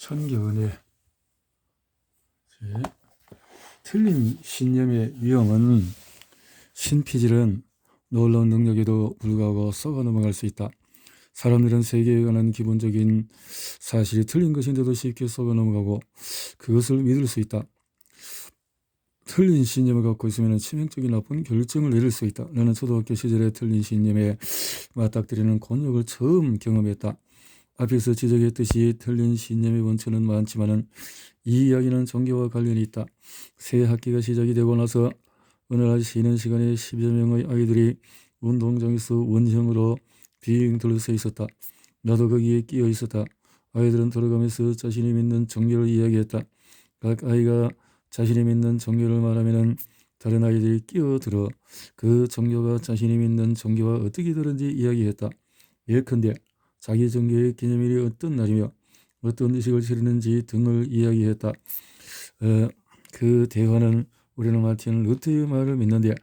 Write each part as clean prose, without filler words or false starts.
천견의 틀린 신념의 위험은 신피질은 놀라운 능력에도 불구하고 썩어 넘어갈 수 있다. 사람들은 세계에 관한 기본적인 사실이 틀린 것인데도 쉽게 썩어 넘어가고 그것을 믿을 수 있다. 틀린 신념을 갖고 있으면 치명적인 나쁜 결정을 내릴 수 있다. 나는 초등학교 시절에 틀린 신념에 맞닥뜨리는 곤욕을 처음 경험했다. 앞에서 지적했듯이 틀린 신념의 원천은 많지만은 이 이야기는 종교와 관련이 있다. 새 학기가 시작이 되고 나서 어느 날 쉬는 시간에 10여 명의 아이들이 운동장에서 원형으로 빙 둘러서 있었다. 나도 거기에 끼어 있었다. 아이들은 돌아가면서 자신이 믿는 종교를 이야기했다. 각 아이가 자신이 믿는 종교를 말하면은 다른 아이들이 끼어들어 그 종교가 자신이 믿는 종교와 어떻게 다른지 이야기했다. 예컨대 자기 종교의 기념일이 어떤 날이며 어떤 의식을 치르는지 등을 이야기했다. 그 대화는 우리는 마틴 루터의 말을 믿는데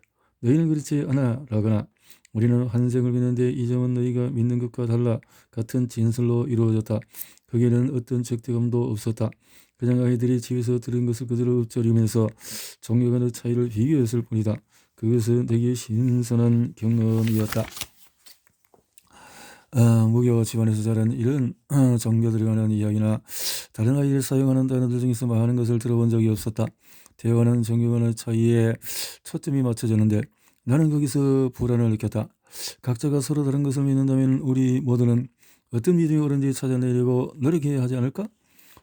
너희는 그렇지 않아 라거나 우리는 환생을 믿는데 이 점은 너희가 믿는 것과 달라 같은 진술로 이루어졌다. 거기에는 어떤 적대감도 없었다. 그냥 아이들이 집에서 들은 것을 그대로 읊조리면서 종교 간의 차이를 비교했을 뿐이다. 그것은 되게 신선한 경험이었다. 무교 집안에서 자란 이런 종교들에 관한 이야기나 다른 아이들이 사용하는 단어들 중에서 많은 것을 들어본 적이 없었다. 대화는 종교 간의 차이에 초점이 맞춰졌는데 나는 거기서 불안을 느꼈다. 각자가 서로 다른 것을 믿는다면 우리 모두는 어떤 믿음이 옳은지 찾아내려고 노력해야 하지 않을까?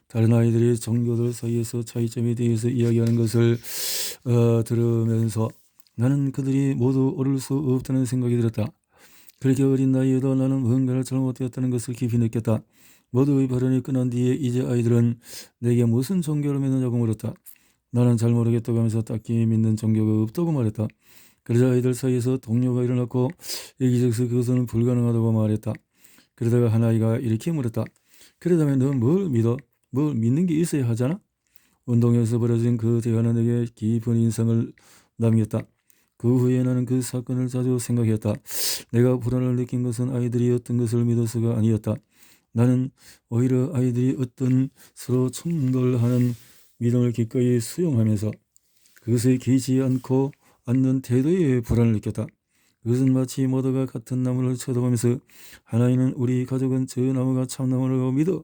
다른 아이들이 종교들 사이에서 차이점에 대해서 이야기하는 것을 들으면서 나는 그들이 모두 옳을 수 없다는 생각이 들었다. 그렇게 어린 나이에도 나는 뭔가를 잘못되었다는 것을 깊이 느꼈다. 모두의 발언이 끝난 뒤에 이제 아이들은 내게 무슨 종교를 믿느냐고 물었다. 나는 잘 모르겠다고 하면서 딱히 믿는 종교가 없다고 말했다. 그러자 아이들 사이에서 동료가 일어났고 여기저기서 그것은 불가능하다고 말했다. 그러다가 한 아이가 이렇게 물었다. 그러다면 너 뭘 믿어? 뭘 믿는 게 있어야 하잖아? 운동에서 벌어진 그 대화는 내게 깊은 인상을 남겼다. 그 후에 나는 그 사건을 자주 생각했다. 내가 불안을 느낀 것은 아이들이 어떤 것을 믿어서가 아니었다. 나는 오히려 아이들이 어떤 서로 충돌하는 믿음을 기꺼이 수용하면서 그것에 개의치 않고 않는 태도에 불안을 느꼈다. 그것은 마치 모두가 같은 나무를 쳐다보면서 한 아이는 우리 가족은 저 나무가 참나무라고 믿어.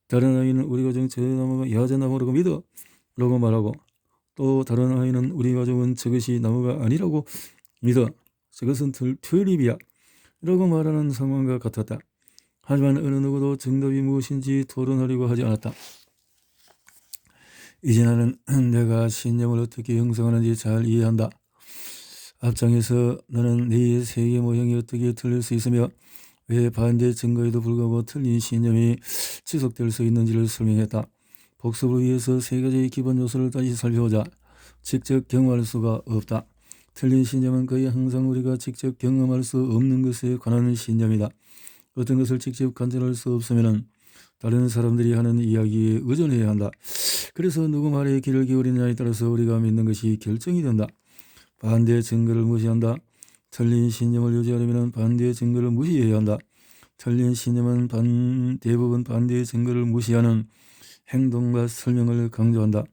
다른 아이는 우리 가족은 저 나무가 야자나무라고 믿어. 라고 말하고 또 다른 아이는 우리 가족은 저것이 나무가 아니라고 믿어. 저것은 튤립이야. 라고 말하는 상황과 같았다. 하지만 어느 누구도 정답이 무엇인지 토론하려고 하지 않았다. 이제 나는 내가 신념을 어떻게 형성하는지 잘 이해한다. 앞장에서 나는 내 세계 모형이 어떻게 틀릴 수 있으며 왜 반대 증거에도 불구하고 틀린 신념이 지속될 수 있는지를 설명했다. 복습을 위해서 세 가지의 기본 요소를 다시 살펴보자. 직접 경험할 수가 없다. 틀린 신념은 거의 항상 우리가 직접 경험할 수 없는 것에 관한 신념이다. 어떤 것을 직접 간증할 수 없으면 다른 사람들이 하는 이야기에 의존해야 한다. 그래서 누구 말에 귀를 기울이느냐에 따라서 우리가 믿는 것이 결정이 된다. 반대의 증거를 무시한다. 틀린 신념을 유지하려면 반대의 증거를 무시해야 한다. 틀린 신념은 대부분 반대의 증거를 무시하는 행동과 설명을 강조한다.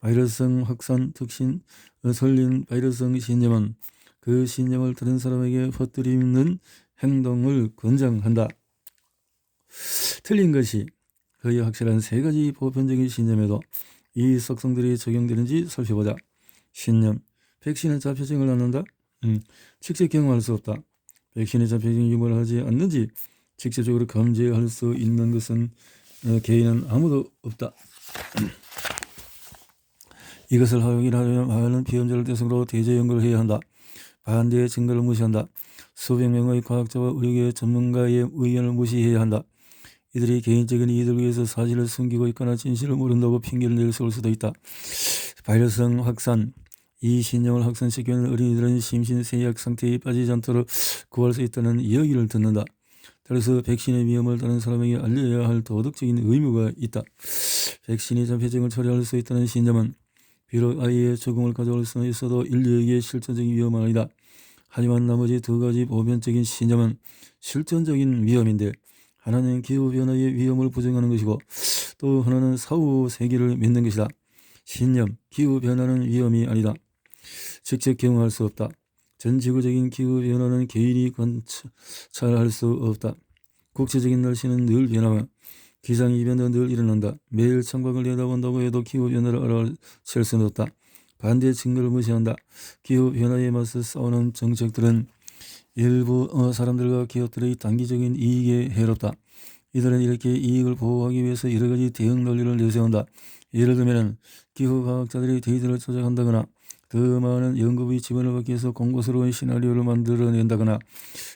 바이러스성 확산 특신 설린 바이러스성 신념은 그 신념을 다른 사람에게 퍼뜨리는 행동을 권장한다. 틀린 것이 거의 확실한 세 가지 보편적인 신념에도 이 속성들이 적용되는지 살펴보자. 신념. 백신은 자폐증을 낳는다? 직접 경험할 수 없다. 백신의 자폐증 유무를 하지 않는지 직접적으로 감지할 수 있는 것은 개인은 아무도 없다. 이것을 확인하려면 많은 비험자를 대상으로 대조 연구를 해야 한다. 반대의 증거를 무시한다. 수백 명의 과학자와 의료계 전문가의 의견을 무시해야 한다. 이들이 개인적인 이익을 위해서 사실을 숨기고 있거나 진실을 모른다고 핑계를 내세울 수도 있다. 바이러스성 확산. 이 신념을 확산시키는 어린이들은 심신세약 상태에 빠지지 않도록 구할 수 있다는 이야기를 듣는다. 따라서 백신의 위험을 다른 사람에게 알려야 할 도덕적인 의무가 있다. 백신이 자폐증을 처리할 수 있다는 신념은 비록 아이의 죽음을 가져올 수 있어도 인류에게 실존적인 위험은 아니다. 하지만 나머지 두 가지 보편적인 신념은 실존적인 위험인데 하나는 기후변화의 위험을 부정하는 것이고 또 하나는 사후 세계를 믿는 것이다. 신념, 기후변화는 위험이 아니다. 직접 경험할 수 없다. 전 지구적인 기후변화는 개인이 관찰할 수 없다. 국제적인 날씨는 늘 변하며 기상이변도 늘 일어난다. 매일 창밖을 내다본다고 해도 기후변화를 알아챌 수는 없다. 반대 증거를 무시한다. 기후변화에 맞서 싸우는 정책들은 일부 사람들과 기업들의 단기적인 이익에 해롭다. 이들은 이렇게 이익을 보호하기 위해서 여러 가지 대응 논리를 내세운다. 예를 들면 기후과학자들이 데이터를 조작한다거나 더 많은 연구비 지원을 받기 위해서 공고스러운 시나리오를 만들어낸다거나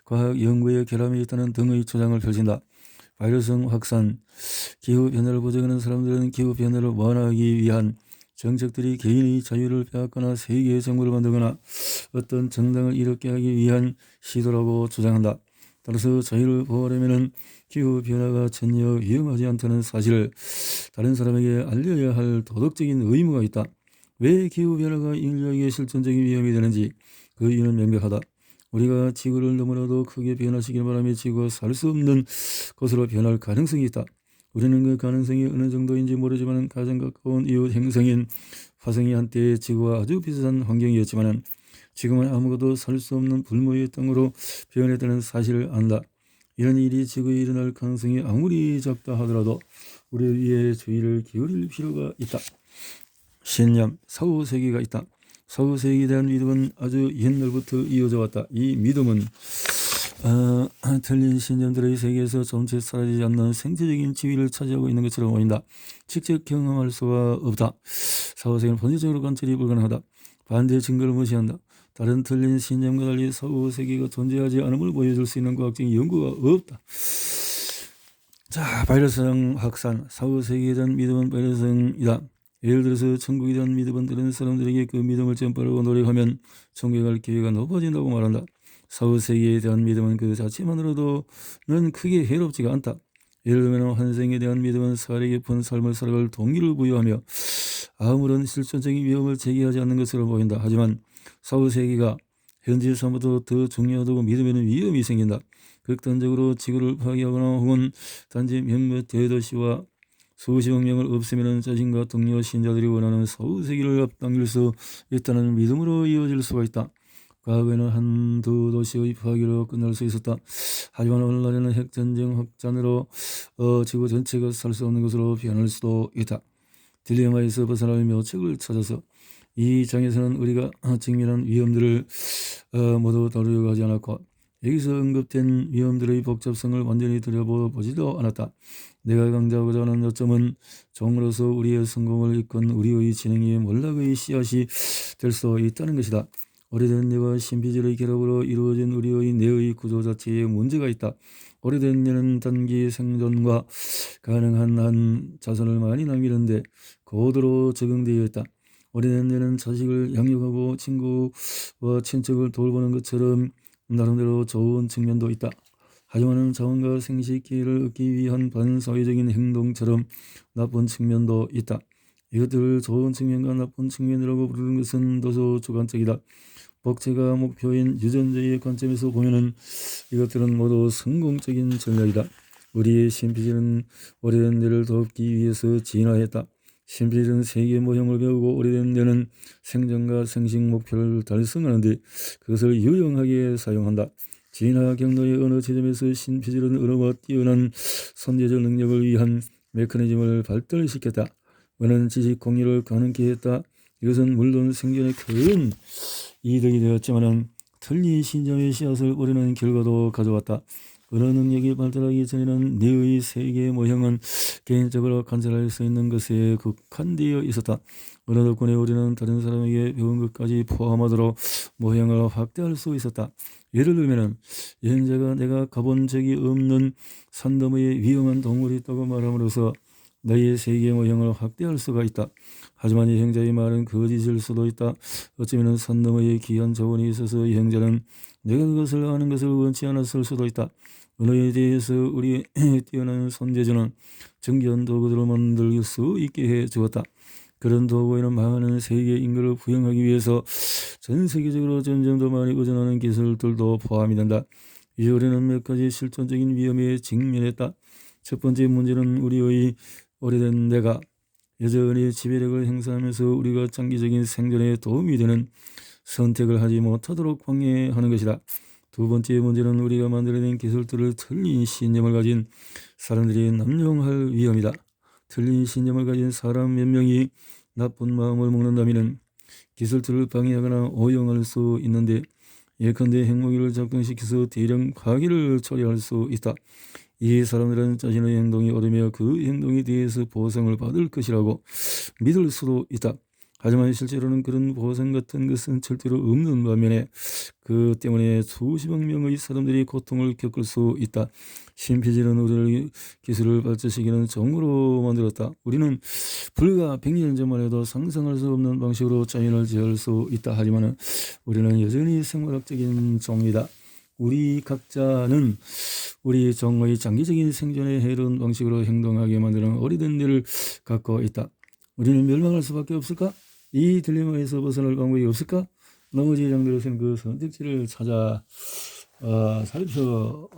과학 연구에 결함이 있다는 등의 주장을 펼친다. 바이러성 확산, 기후변화를 부정하는 사람들은 기후변화를 완화하기 위한 정책들이 개인의 자유를 빼앗거나 세계의 정부를 만들거나 어떤 정당을 이롭게 하기 위한 시도라고 주장한다. 따라서 자유를 보호하려면 기후변화가 전혀 위험하지 않다는 사실을 다른 사람에게 알려야 할 도덕적인 의무가 있다. 왜 기후변화가 인류에게 실존적인 위험이 되는지 그 이유는 명백하다. 우리가 지구를 너무나도 크게 변화시키는 바람에 지구가 살 수 없는 것으로 변할 가능성이 있다. 우리는 그 가능성이 어느 정도인지 모르지만 가장 가까운 이웃 행성인 화성이 한때 지구와 아주 비슷한 환경이었지만 지금은 아무것도 살 수 없는 불모의 땅으로 변했다는 사실을 안다. 이런 일이 지구에 일어날 가능성이 아무리 작다 하더라도 우리 위에 주의를 기울일 필요가 있다. 신념, 사후 세계가 있다. 사후 세계에 대한 믿음은 아주 옛날부터 이어져 왔다. 이 믿음은 틀린 신념들의 세계에서 점차 사라지지 않는 생체적인 지위를 차지하고 있는 것처럼 보인다. 직접 경험할 수가 없다. 사후 세계는 본질적으로 관찰이 불가능하다. 반대 증거를 무시한다. 다른 틀린 신념과 달리 사후 세계가 존재하지 않음을 보여줄 수 있는 과학적인 연구가 없다. 자, 바이러스성 확산, 사후 세계에 대한 믿음은 바이러스성이다. 예를 들어서 천국에 대한 믿음은 다른 사람들에게 그 믿음을 전파하고 노력하면 천국에 갈 기회가 높아진다고 말한다. 사후 세계에 대한 믿음은 그 자체만으로도는 크게 해롭지가 않다. 예를 들면 환생에 대한 믿음은 사활이 깊은 삶을 살아갈 동기를 부여하며 아무런 실존적인 위험을 제기하지 않는 것으로 보인다. 하지만 사후 세계가 현재 삶보다 더 중요하다고 믿으면 위험이 생긴다. 극단적으로 지구를 파괴하거나 혹은 단지 몇몇 대도시와 수십억 명을 없애면 자신과 동료 신자들이 원하는 사후 세계를 앞당길 수 있다는 믿음으로 이어질 수가 있다. 과거에는 한두 도시의 파괴로 끝날 수 있었다. 하지만 오늘날에는 핵전쟁 확산으로 지구 전체가 살 수 없는 것으로 변할 수도 있다. 딜레마에서 벗어날 묘책을 찾아서 이 장에서는 우리가 직면한 위험들을 모두 다루려고 하지 않았고 여기서 언급된 위험들의 복잡성을 완전히 들여보지도 않았다. 내가 강조하고자 하는 요점은 종으로서 우리의 성공을 이끈 우리의 진행이 몰락의 씨앗이 될 수 있다는 것이다. 오래된 뇌와 신비질의 결합으로 이루어진 우리의 뇌의 구조 자체에 문제가 있다. 오래된 뇌는 단기 생존과 가능한 한 자손을 많이 남기는데 고도로 적응되어 있다. 오래된 뇌는 자식을 양육하고 친구와 친척을 돌보는 것처럼 나름대로 좋은 측면도 있다. 하지만 자원과 생식 기회를 얻기 위한 반사회적인 행동처럼 나쁜 측면도 있다. 이것들을 좋은 측면과 나쁜 측면이라고 부르는 것은 다소 주관적이다. 복제가 목표인 유전자의 관점에서 보면은 이것들은 모두 성공적인 전략이다. 우리의 신피질은 오래된 뇌를 돕기 위해서 진화했다. 신피질은 세계 모형을 배우고 오래된 뇌는 생존과 생식 목표를 달성하는데 그것을 유용하게 사용한다. 진화 경로의 어느 지점에서 신피질은 언어와 뛰어난 선제적 능력을 위한 메커니즘을 발달시켰다. 원하는 지식 공유를 가능케 했다. 이것은 물론 생존에 큰 이득이 되었지만 틀린 신념의 씨앗을 뿌리는 결과도 가져왔다. 언어 능력이 발달하기 전에는 뇌의 세계 모형은 개인적으로 관찰할 수 있는 것에 국한되어 있었다. 언어 덕분에 우리는 다른 사람에게 배운 것까지 포함하도록 모형을 확대할 수 있었다. 예를 들면 여행자가 내가 가본 적이 없는 산 너머에 위험한 동물이 있다고 말함으로써 너의 세계 모형을 확대할 수가 있다. 하지만 여행자의 말은 거짓일 수도 있다. 어쩌면 산 너머에 귀한 자원이 있어서 여행자는 내가 그것을 아는 것을 원치 않았을 수도 있다. 언어에 대해서 우리의 뛰어난 선제자는 정교한 도구들을 만들 수 있게 해 주었다. 그런 도구에는 많은 세계 인구를 부양하기 위해서 전 세계적으로 점점 더 많이 의존하는 기술들도 포함이 된다. 이제 우리는 몇 가지 실존적인 위험에 직면했다. 첫 번째 문제는 우리의 오래된 뇌가 여전히 지배력을 행사하면서 우리가 장기적인 생존에 도움이 되는 선택을 하지 못하도록 방해하는 것이다. 두 번째 문제는 우리가 만들어낸 기술들을 틀린 신념을 가진 사람들이 남용할 위험이다. 틀린 신념을 가진 사람 몇 명이 나쁜 마음을 먹는다면 기술들을 방해하거나 오용할 수 있는데, 예컨대 핵무기를 작동시켜서 대량 파괴를 초래할 수 있다. 이 사람들은 자신의 행동이 옳으며 그 행동에 대해서 보상을 받을 것이라고 믿을 수도 있다. 하지만 실제로는 그런 보상 같은 것은 절대로 없는 반면에 그 때문에 수십억 명의 사람들이 고통을 겪을 수 있다. 신피질은 우리를 기술을 발전시키는 종으로 만들었다. 우리는 불과 100년 전만 해도 상상할 수 없는 방식으로 자연을 제어할 수 있다. 하지만 우리는 여전히 생물학적인 종이다. 우리 각자는 우리 종의 장기적인 생존에 해로운 방식으로 행동하게 만드는 오래된 뇌를 갖고 있다. 우리는 멸망할 수밖에 없을까? 이 딜레마에서 벗어날 방법이 없을까? 나머지 장들에서는 그 선택지를 찾아 살펴본다.